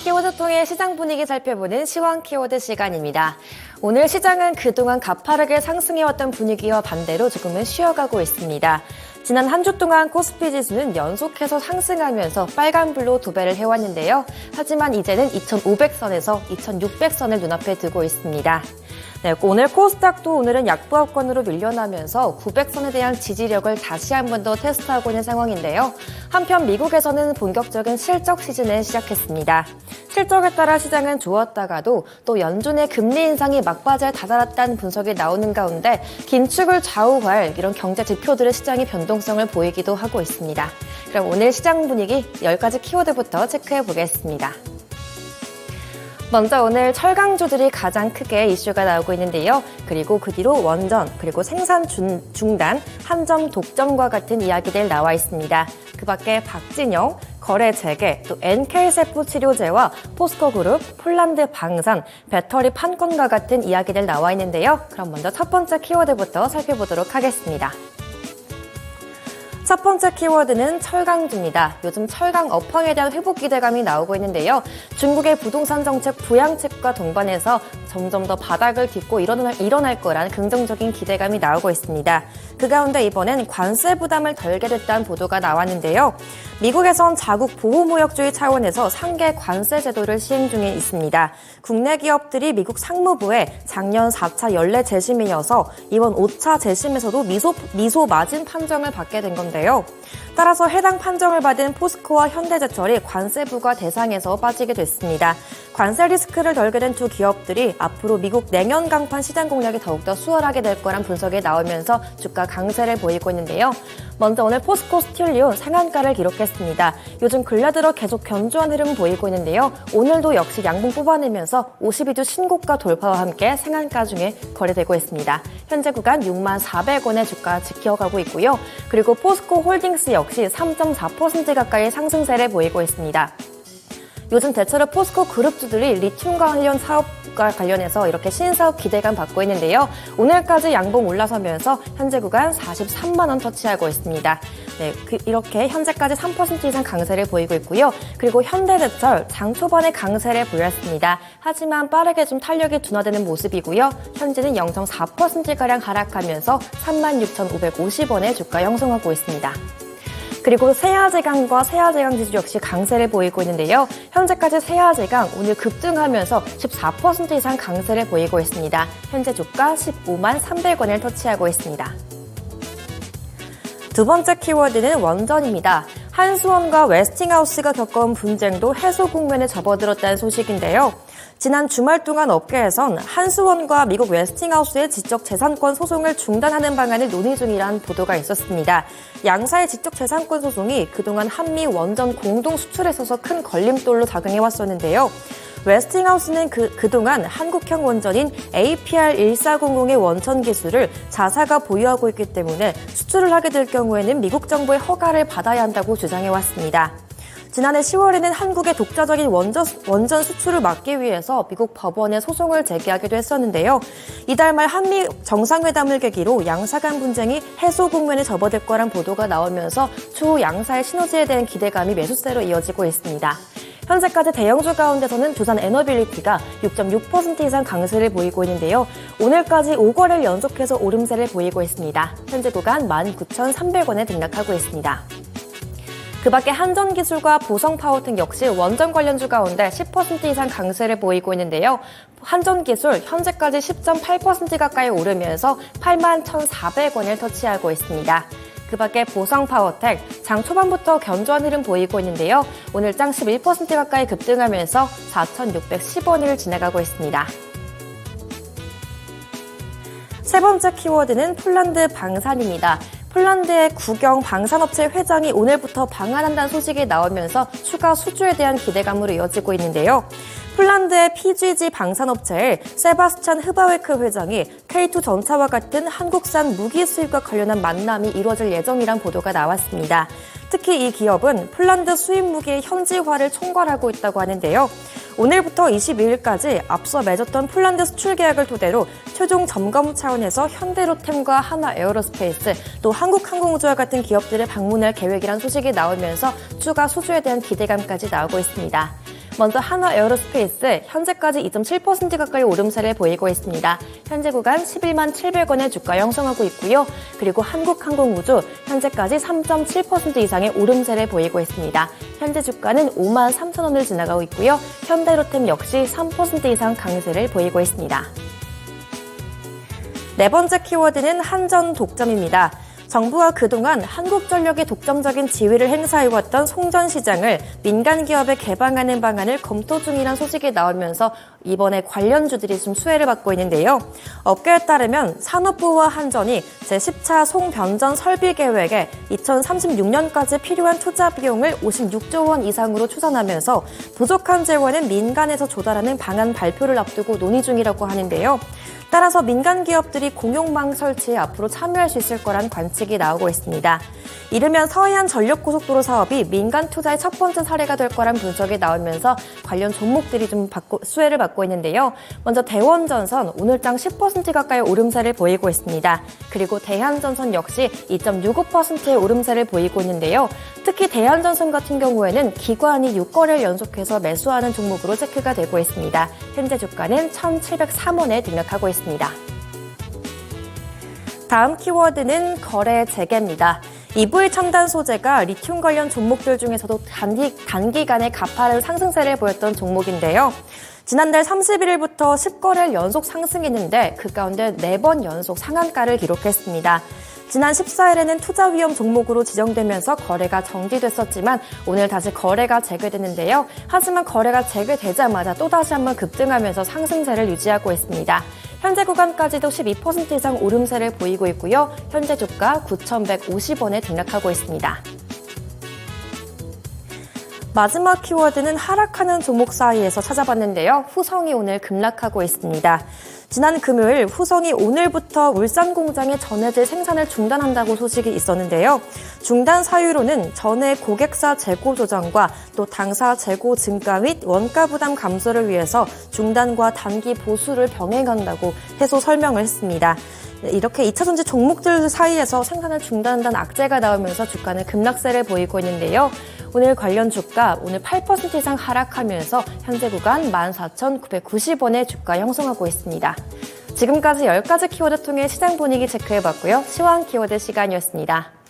키워드 통해 시장 분위기 살펴보는 시황 키워드 시간입니다. 오늘 시장은 그동안 가파르게 상승해왔던 분위기와 반대로 조금은 쉬어가고 있습니다. 지난 한 주 동안 코스피 지수는 연속해서 상승하면서 빨간불로 도배를 해왔는데요. 하지만 이제는 2,500선에서 2,600선을 눈앞에 두고 있습니다. 네, 오늘 코스닥도 오늘은 약보합권으로 밀려나면서 900선에 대한 지지력을 다시 한 번 더 테스트하고 있는 상황인데요. 한편 미국에서는 본격적인 실적 시즌을 시작했습니다. 실적에 따라 시장은 좋았다가도 또 연준의 금리 인상이 막바지에 다다랐다는 분석이 나오는 가운데 긴축을 좌우할 이런 경제 지표들의 시장이 변동성을 보이기도 하고 있습니다. 그럼 오늘 시장 분위기 10가지 키워드부터 체크해 보겠습니다. 먼저 오늘 철강주들이 가장 크게 이슈가 나오고 있는데요. 그리고 그 뒤로 원전, 그리고 생산 중단, 한전 독점과 같은 이야기들 나와 있습니다. 그 밖에 박진영, 거래 재개, 또 NK세포 치료제와 포스코그룹, 폴란드 방산, 배터리 판권과 같은 이야기들 나와 있는데요. 그럼 먼저 첫 번째 키워드부터 살펴보도록 하겠습니다. 첫 번째 키워드는 철강주입니다. 요즘 철강 업황에 대한 회복 기대감이 나오고 있는데요. 중국의 부동산 정책 부양책과 동반해서 점점 더 바닥을 딛고 일어날 거란 긍정적인 기대감이 나오고 있습니다. 그 가운데 이번엔 관세 부담을 덜게 됐다는 보도가 나왔는데요. 미국에선 자국 보호무역주의 차원에서 상계 관세 제도를 시행 중에 있습니다. 국내 기업들이 미국 상무부에 작년 4차 연례 재심이어서 이번 5차 재심에서도 미소 마진 판정을 받게 된 건데요. 따라서 해당 판정을 받은 포스코와 현대제철이 관세 부과 대상에서 빠지게 됐습니다. 관세 리스크를 덜게 된 두 기업들이 앞으로 미국 냉연 강판 시장 공략이 더욱더 수월하게 될 거란 분석이 나오면서 주가 강세를 보이고 있는데요. 먼저 오늘 포스코 스틸리온 상한가를 기록했습니다. 요즘 근래 들어 계속 견조한 흐름 보이고 있는데요. 오늘도 역시 양봉 뽑아내면서 52주 신고가 돌파와 함께 상한가 중에 거래되고 있습니다. 현재 구간 64,400원의 주가 지켜가고 있고요. 그리고 포스코 홀딩스 역시 3.4% 가까이 상승세를 보이고 있습니다. 요즘 대체로 포스코 그룹주들이 리튬 관련 사업과 관련해서 이렇게 신사업 기대감 받고 있는데요. 오늘까지 양봉 올라서면서 현재 구간 43만 원 터치하고 있습니다. 네, 이렇게 현재까지 3% 이상 강세를 보이고 있고요. 그리고 현대제철 장 초반에 강세를 보였습니다. 하지만 빠르게 좀 탄력이 둔화되는 모습이고요. 현재는 0.4%가량 하락하면서 36,550원의 주가 형성하고 있습니다. 그리고 세아제강과 세아제강지수 역시 강세를 보이고 있는데요. 현재까지 세아제강 오늘 급등하면서 14% 이상 강세를 보이고 있습니다. 현재 주가 15만 300원을 터치하고 있습니다. 두 번째 키워드는 원전입니다. 한수원과 웨스팅하우스가 겪어온 분쟁도 해소 국면에 접어들었다는 소식인데요. 지난 주말 동안 업계에선 한수원과 미국 웨스팅하우스의 지적재산권 소송을 중단하는 방안을 논의 중이라는 보도가 있었습니다. 양사의 지적재산권 소송이 그동안 한미 원전 공동 수출에 있어서 큰 걸림돌로 작용해왔었는데요. 웨스팅하우스는 그동안 한국형 원전인 APR1400의 원천 기술을 자사가 보유하고 있기 때문에 수출을 하게 될 경우에는 미국 정부의 허가를 받아야 한다고 주장해왔습니다. 지난해 10월에는 한국의 독자적인 원전 수출을 막기 위해서 미국 법원에 소송을 제기하기도 했었는데요. 이달 말 한미 정상회담을 계기로 양사 간 분쟁이 해소 국면에 접어들 거란 보도가 나오면서 추후 양사의 시너지에 대한 기대감이 매수세로 이어지고 있습니다. 현재까지 대형주 가운데서는 두산 에너빌리티가 6.6% 이상 강세를 보이고 있는데요. 오늘까지 5거래를 연속해서 오름세를 보이고 있습니다. 현재 구간 19,300원에 등락하고 있습니다. 그 밖에 한전기술과 보성파워 등 역시 원전 관련주 가운데 10% 이상 강세를 보이고 있는데요. 한전기술 현재까지 10.8% 가까이 오르면서 81,400원을 터치하고 있습니다. 그 밖에 보성파워텍 장 초반부터 견조한 흐름 보이고 있는데요. 오늘 장 11% 가까이 급등하면서 4,610원을 지나가고 있습니다. 세 번째 키워드는 폴란드 방산입니다. 폴란드의 국영 방산업체 회장이 오늘부터 방한한다는 소식이 나오면서 추가 수주에 대한 기대감으로 이어지고 있는데요. 폴란드의 PGG 방산업체의 세바스찬 흐바웨크 회장이 K2 전차와 같은 한국산 무기 수입과 관련한 만남이 이루어질 예정이란 보도가 나왔습니다. 특히 이 기업은 폴란드 수입 무기의 현지화를 총괄하고 있다고 하는데요. 오늘부터 22일까지 앞서 맺었던 폴란드 수출 계약을 토대로 최종 점검 차원에서 현대로템과 하나에어로스페이스 또 한국항공우주와 같은 기업들을 방문할 계획이란 소식이 나오면서 추가 수주에 대한 기대감까지 나오고 있습니다. 먼저 한화 에어로스페이스 현재까지 2.7% 가까이 오름세를 보이고 있습니다. 현재 구간 11만 700원의 주가 형성하고 있고요. 그리고 한국항공우주 현재까지 3.7% 이상의 오름세를 보이고 있습니다. 현재 주가는 5만 3천 원을 지나가고 있고요. 현대로템 역시 3% 이상 강세를 보이고 있습니다. 네 번째 키워드는 한전 독점입니다. 정부가 그동안 한국전력의 독점적인 지위를 행사해왔던 송전시장을 민간 기업에 개방하는 방안을 검토 중이라는 소식이 나오면서 이번에 관련주들이 좀 수혜를 받고 있는데요. 업계에 따르면 산업부와 한전이 제10차 송변전 설비 계획에 2036년까지 필요한 투자 비용을 56조 원 이상으로 추산하면서 부족한 재원은 민간에서 조달하는 방안 발표를 앞두고 논의 중이라고 하는데요. 따라서 민간 기업들이 공용망 설치에 앞으로 참여할 수 있을 거란 관측이 나오고 있습니다. 이르면 서해안 전력고속도로 사업이 민간 투자의 첫 번째 사례가 될 거란 분석이 나오면서 관련 종목들이 좀 수혜를 받고 있는데요. 먼저 대원전선 오늘장 10% 가까이 오름세를 보이고 있습니다. 그리고 대한전선 역시 2.65%의 오름세를 보이고 있는데요. 특히 대한전선 같은 경우에는 기관이 6거래를 연속해서 매수하는 종목으로 체크가 되고 있습니다. 현재 주가는 1,703원에 등락하고 있습니다. 다음 키워드는 거래 재개입니다. EV 첨단 소재가 리튬 관련 종목들 중에서도 단기간에 가파른 상승세를 보였던 종목인데요. 지난달 31일부터 10거래를 연속 상승했는데 그 가운데 4번 연속 상한가를 기록했습니다. 지난 14일에는 투자 위험 종목으로 지정되면서 거래가 정지됐었지만 오늘 다시 거래가 재개됐는데요. 하지만 거래가 재개되자마자 또다시 한번 급등하면서 상승세를 유지하고 있습니다. 현재 구간까지도 12% 이상 오름세를 보이고 있고요. 현재 주가 9,150원에 등락하고 있습니다. 마지막 키워드는 하락하는 종목 사이에서 찾아봤는데요. 후성이 오늘 급락하고 있습니다. 지난 금요일 후성이 오늘부터 울산 공장의 전해질 생산을 중단한다고 소식이 있었는데요. 중단 사유로는 전해 고객사 재고 조정과 또 당사 재고 증가 및 원가 부담 감소를 위해서 중단과 단기 보수를 병행한다고 해소 설명을 했습니다. 이렇게 2차전지 종목들 사이에서 생산을 중단한다는 악재가 나오면서 주가는 급락세를 보이고 있는데요. 오늘 관련 주가 오늘 8% 이상 하락하면서 현재 구간 14,990원의 주가 형성하고 있습니다. 지금까지 10가지 키워드 통해 시장 분위기 체크해봤고요. 시황 키워드 시간이었습니다.